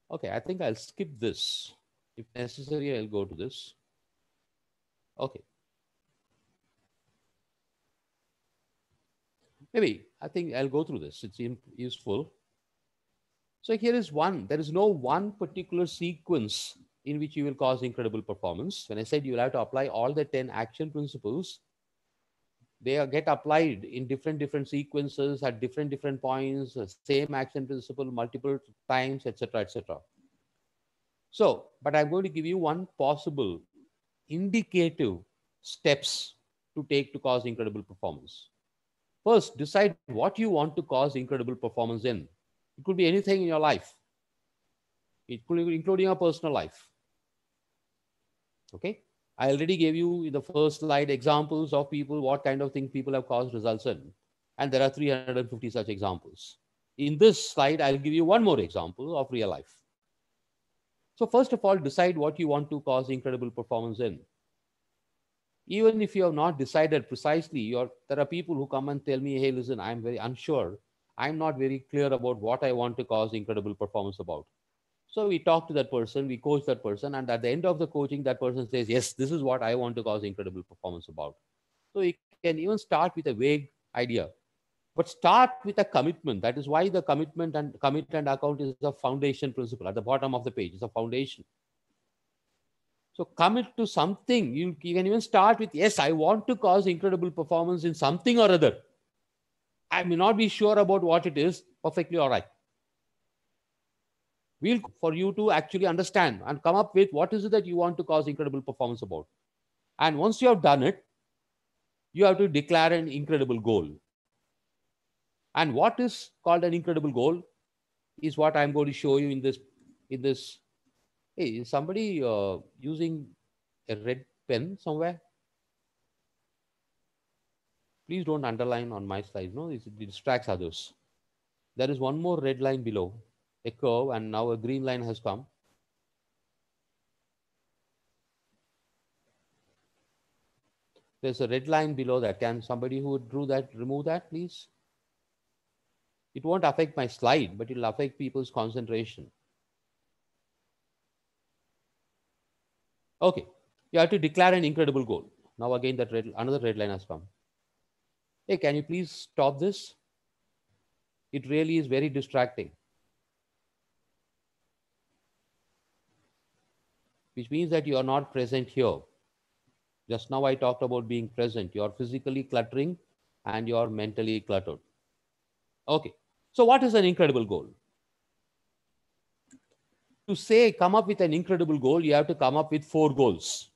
Okay, I think I'll skip this. If necessary, I'll go to this. Okay. Maybe, I think I'll go through this. It's useful. So here is one. There is no one particular sequence in which you will cause incredible performance. When I said you will have to apply all the 10 action principles, they get applied in different sequences at different points, same action principle multiple times, etc., etc. So, but I'm going to give you one possible indicative steps to take to cause incredible performance. First, decide what you want to cause incredible performance in. It could be anything in your life. It could be including your personal life. Okay. I already gave you in the first slide examples of people, what kind of thing people have caused results in. And there are 350 such examples. In this slide, I'll give you one more example of real life. So first of all, decide what you want to cause incredible performance in. Even if you have not decided precisely, there are people who come and tell me, hey, listen, I'm very unsure. I'm not very clear about what I want to cause incredible performance about. So we talk to that person, we coach that person, and at the end of the coaching, that person says, yes, this is what I want to cause incredible performance about. So you can even start with a vague idea, but start with a commitment. That is why the commitment and commit and account is a foundation principle at the bottom of the page. It's a foundation. So commit to something. You can even start with, yes, I want to cause incredible performance in something or other. I may not be sure about what it is. Perfectly all right. We'll for you to actually understand and come up with what is it that you want to cause incredible performance about. And once you have done it, you have to declare an incredible goal. And what is called an incredible goal is what I'm going to show you in this. Hey, is somebody using a red pen somewhere? Please don't underline on my slide. No, it distracts others. There is one more red line below, a curve, and now a green line has come. There's a red line below that. Can somebody who drew that remove that, please? It won't affect my slide, but it'll affect people's concentration. Okay, you have to declare an incredible goal. Now again, another red line has come. Hey, can you please stop this? It really is very distracting. Which means that you are not present here. Just now I talked about being present. You are physically cluttering and you are mentally cluttered. Okay, so what is an incredible goal? To say come up with an incredible goal, you have to come up with 4 goals.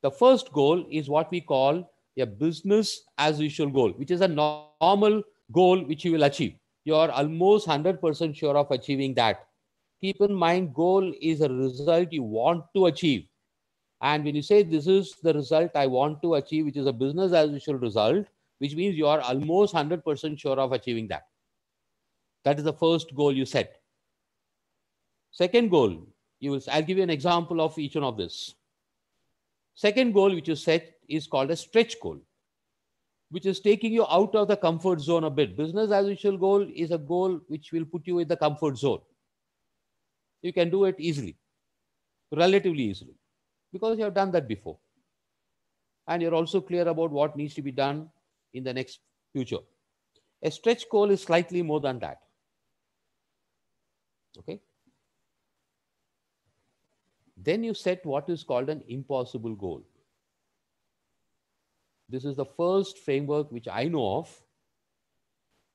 The first goal is what we call a business as usual goal, which is a normal goal which you will achieve. You are almost 100% sure of achieving that. Keep in mind, goal is a result you want to achieve. And when you say this is the result I want to achieve, which is a business as usual result, which means you are almost 100% sure of achieving that. That is the first goal you set. Second goal, I'll give you an example of each one of this. Second goal which you set is called a stretch goal, which is taking you out of the comfort zone a bit. Business as usual goal is a goal which will put you in the comfort zone. You can do it easily, relatively easily, because you have done that before. And you're also clear about what needs to be done in the next future. A stretch goal is slightly more than that. Okay. Then you set what is called an impossible goal. This is the first framework which I know of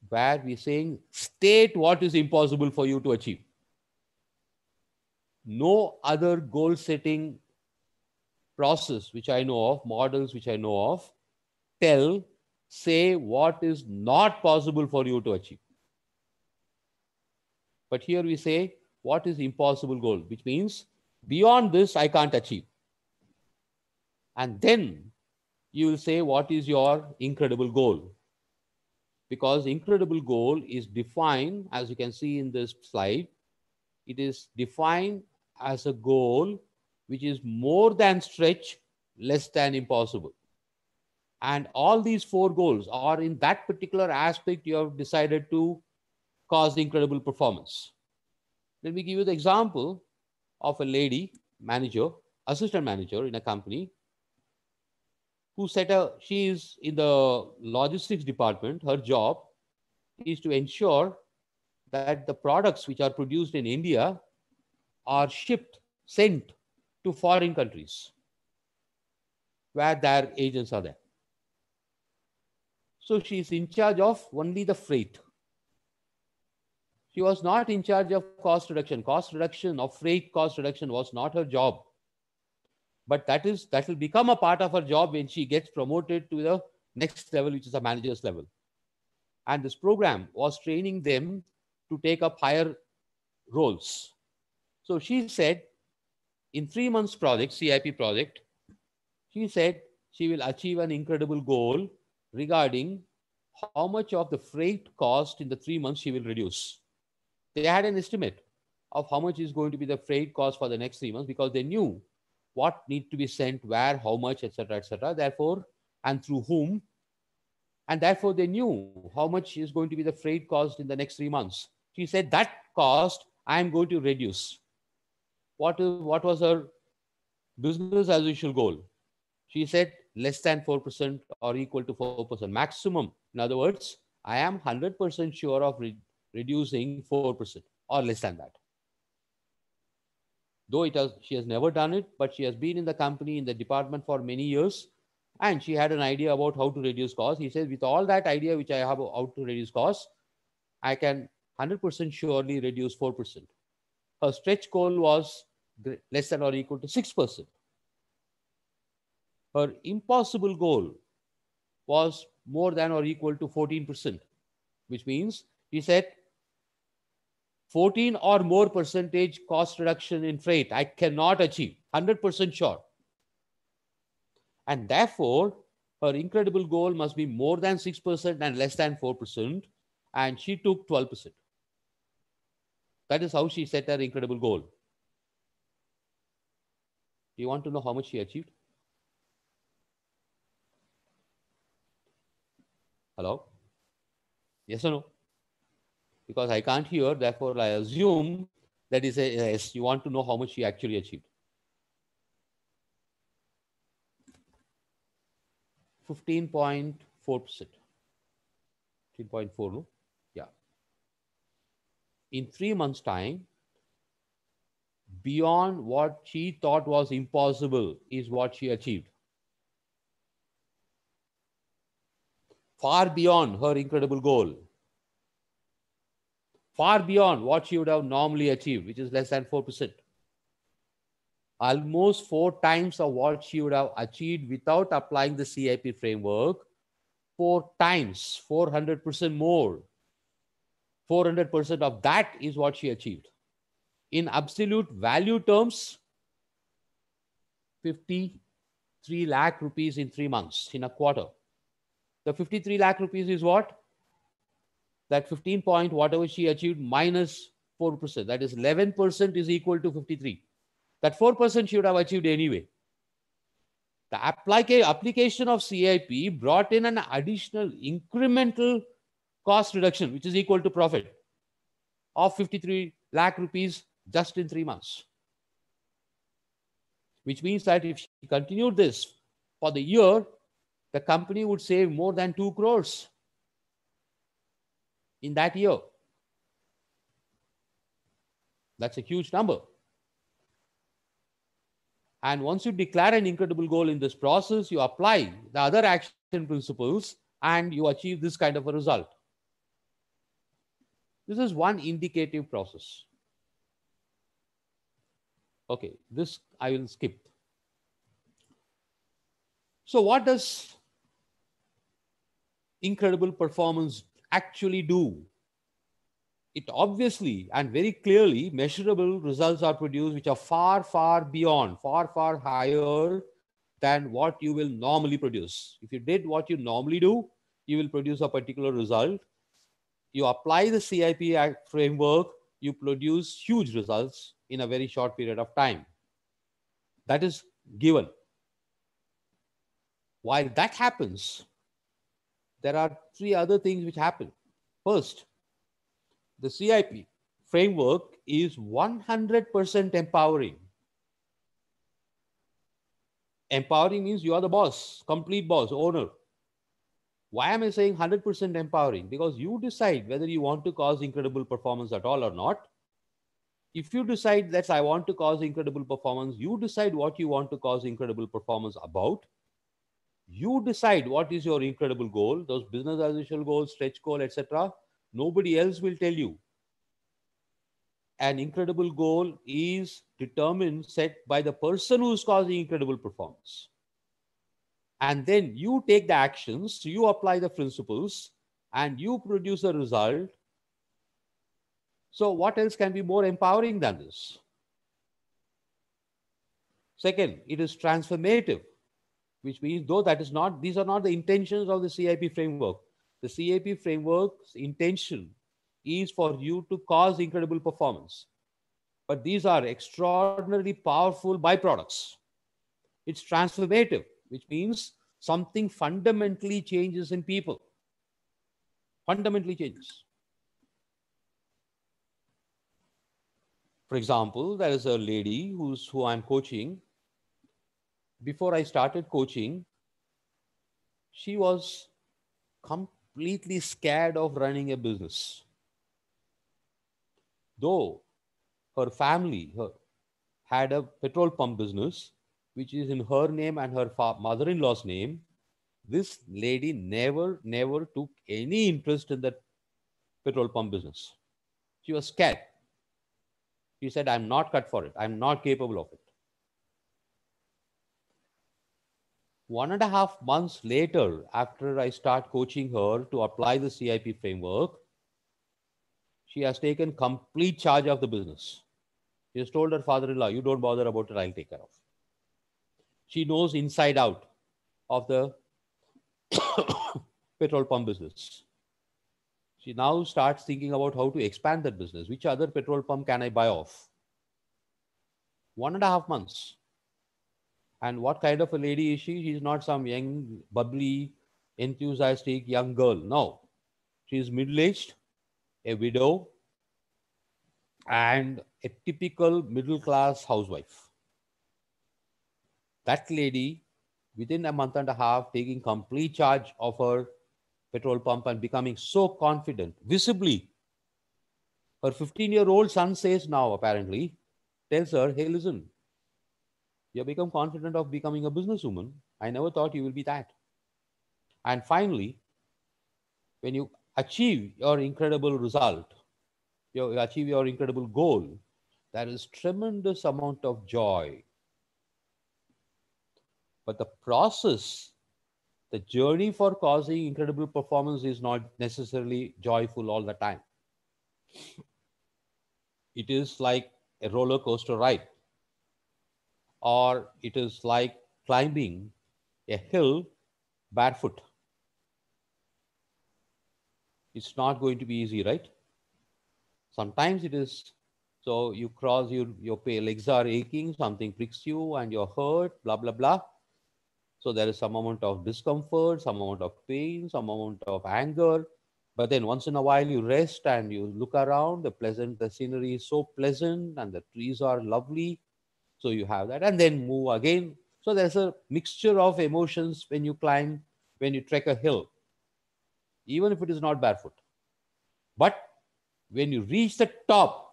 where we're saying state what is impossible for you to achieve. No other goal setting process which I know of, models which I know of, say what is not possible for you to achieve. But here we say what is impossible goal, which means beyond this I can't achieve. And then you will say what is your incredible goal. Because incredible goal is defined, as you can see in this slide, it is defined as a goal which is more than stretch, less than impossible. And all these 4 goals are in that particular aspect you have decided to cause incredible performance. Let me give you the example of a lady manager, assistant manager in a company. she is in the logistics department. Her job is to ensure that the products which are produced in India are sent to foreign countries where their agents are there. So she is in charge of only the freight. She was not in charge of cost reduction. Cost reduction of freight cost reduction was not her job. But that will become a part of her job when she gets promoted to the next level, which is a manager's level. And this program was training them to take up higher roles. So she said, in 3 months project, CIP project, she said she will achieve an incredible goal regarding how much of the freight cost in the 3 months she will reduce. They had an estimate of how much is going to be the freight cost for the next 3 months because they knew what need to be sent, where, how much, etc., etc. Therefore, and through whom, and therefore they knew how much is going to be the freight cost in the next 3 months. She said that cost I am going to reduce. What was her business as usual goal? She said less than 4% or equal to 4% maximum. In other words, I am 100% sure of reducing 4% or less than that. Though she has never done it, but she has been in the company, in the department for many years, and she had an idea about how to reduce costs. He says, with all that idea which I have how to reduce costs, I can 100% surely reduce 4%. Her stretch goal was less than or equal to 6%. Her impossible goal was more than or equal to 14%, which means he said 14 or more percentage cost reduction in freight I cannot achieve, 100% sure. And therefore, her incredible goal must be more than 6% and less than 4%. And she took 12%. That is how she set her incredible goal. Do you want to know how much she achieved? Hello? Yes or no? Because I can't hear, therefore I assume that is a yes. You want to know how much she actually achieved. 15.4%. 15.4, no? Yeah. In 3 months' time, beyond what she thought was impossible is what she achieved. Far beyond her incredible goal. Far beyond what she would have normally achieved, which is less than 4%. Almost 4 times of what she would have achieved without applying the CIP framework. 4 times, 400% more. 400% of that is what she achieved. In absolute value terms, 53 lakh rupees in 3 months, in a quarter. The 53 lakh rupees is what? That 15 point, whatever she achieved, minus 4%. That is 11% is equal to 53. That 4% she would have achieved anyway. The application of CIP brought in an additional incremental cost reduction, which is equal to profit of 53 lakh rupees just in 3 months. Which means that if she continued this for the year, the company would save more than 2 crores in that year. That's a huge number. And once you declare an incredible goal in this process, you apply the other action principles and you achieve this kind of a result. This is one indicative process. Okay, this I will skip. So what does incredible performance actually do? It obviously and very clearly measurable results are produced which are far, far beyond, far, far higher than what you will normally produce. If you did what you normally do, you will produce a particular result. You apply the CIP framework, you produce huge results in a very short period of time. That is given. While that happens, there are 3 other things which happen. First, the CIP framework is 100% empowering. Empowering means you are the boss, complete boss, owner. Why am I saying 100% empowering? Because you decide whether you want to cause incredible performance at all or not. If you decide that I want to cause incredible performance, you decide what you want to cause incredible performance about. You decide what is your incredible goal, those business as usual goals, stretch goal, etc. Nobody else will tell you. An incredible goal is determined, set by the person who is causing incredible performance. And then you take the actions, you apply the principles, and you produce a result. So what else can be more empowering than this? Second, it is transformative, which means though that is not, these are not the intentions of the CIP framework. The CIP framework's intention is for you to cause incredible performance. But these are extraordinarily powerful byproducts. It's transformative, which means something fundamentally changes in people. Fundamentally changes. For example, there is a lady who I'm coaching. Before I started coaching, she was completely scared of running a business. Though her family had a petrol pump business, which is in her name and her mother-in-law's name, this lady never took any interest in that petrol pump business. She was scared. She said, I'm not cut for it. I'm not capable of it. 1.5 months later, after I start coaching her to apply the CIP framework, she has taken complete charge of the business. She has told her father-in-law, you don't bother about it, I'll take care of it. She knows inside out of the petrol pump business. She now starts thinking about how to expand that business. Which other petrol pump can I buy off? 1.5 months. And what kind of a lady is she? She's not some young, bubbly, enthusiastic young girl. No. She's middle-aged, a widow, and a typical middle-class housewife. That lady, within a month and a half, taking complete charge of her petrol pump and becoming so confident, visibly. Her 15-year-old son says now, apparently, tells her, hey, listen, you have become confident of becoming a businesswoman. I never thought you will be that. And finally, when you achieve your incredible result, you achieve your incredible goal, there is tremendous amount of joy. But the process, the journey for causing incredible performance is not necessarily joyful all the time. It is like a roller coaster ride, or it is like climbing a hill barefoot. It's not going to be easy, right? Sometimes it is. So you cross, your legs are aching, something pricks you and you're hurt, blah, blah, blah. So there is some amount of discomfort, some amount of pain, some amount of anger. But then once in a while you rest and you look around, the scenery is so pleasant and the trees are lovely. So you have that and then move again. So there's a mixture of emotions when you climb, when you trek a hill, even if it is not barefoot. But when you reach the top,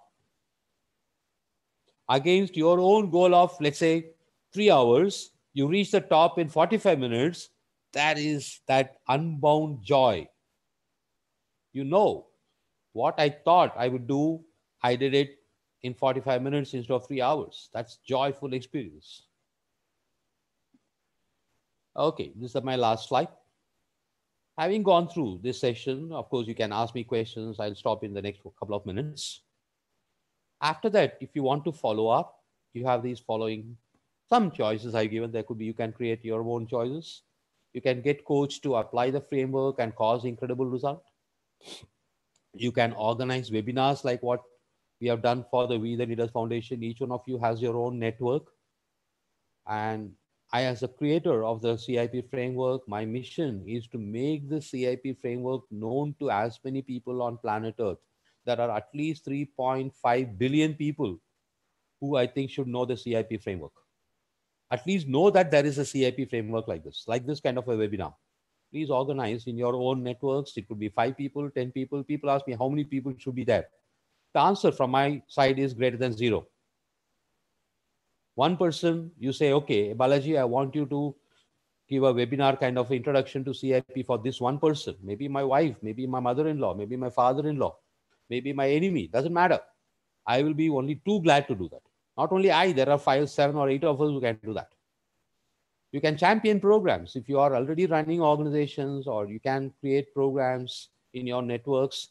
against your own goal of, let's say, 3 hours, you reach the top in 45 minutes, that is that unbound joy. You know, what I thought I would do, I did it in 45 minutes instead of 3 hours. That's joyful experience. Okay, this is my last slide. Having gone through this session, of course, you can ask me questions. I'll stop in the next couple of minutes. After that, if you want to follow up, you have these following some choices I've given. There could be, you can create your own choices. You can get coached to apply the framework and cause incredible result. You can organize webinars like what we have done for the We the Leaders Foundation. Each one of you has your own network. And I, as a creator of the CIP framework, my mission is to make the CIP framework known to as many people on planet Earth. There are at least 3.5 billion people who I think should know the CIP framework. at least know that there is a CIP framework like this kind of a webinar. Please organize in your own networks. It could be 5 people, 10 people. People ask me how many people should be there. The answer from my side is greater than 0. One person, you say, okay, Balaji, I want you to give a webinar kind of introduction to CIP for this one person. Maybe my wife, maybe my mother-in-law, maybe my father-in-law, maybe my enemy. Doesn't matter. I will be only too glad to do that. Not only I, there are 5, 7, or 8 of us who can do that. You can champion programs. If you are already running organizations, or you can create programs in your networks.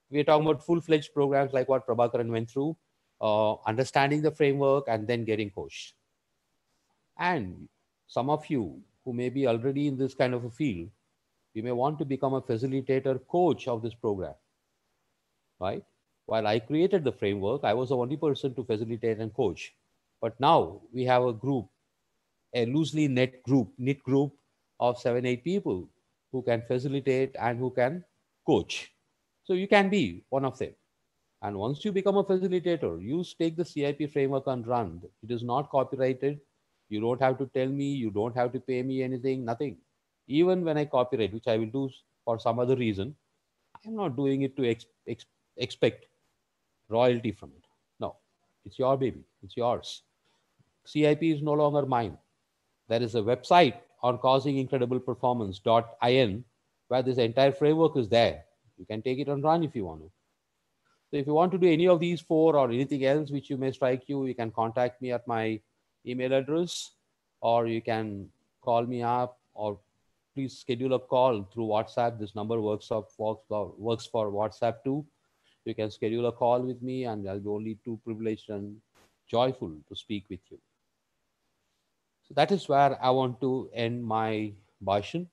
We're talking about full-fledged programs like what Prabhakaran went through, understanding the framework and then getting coached. And some of you who may be already in this kind of a field, you may want to become a facilitator coach of this program, right? While I created the framework, I was the only person to facilitate and coach. But now we have a group, a loosely knit group of 7, 8 people who can facilitate and who can coach. So you can be one of them. And once you become a facilitator, you take the CIP framework and run. It is not copyrighted. You don't have to tell me, you don't have to pay me anything, nothing. Even when I copyright, which I will do for some other reason, I'm not doing it to expect royalty from it. No, it's your baby, it's yours. CIP is no longer mine. There is a website on causingincredibleperformance.in where this entire framework is there. You can take it and run if you want to. So if you want to do any of these 4 or anything else which you may strike you can contact me at my email address, or you can call me up, or please schedule a call through WhatsApp. This number works for WhatsApp too. You can schedule a call with me, and I'll be only too privileged and joyful to speak with you. So that is where I want to end my bhashan.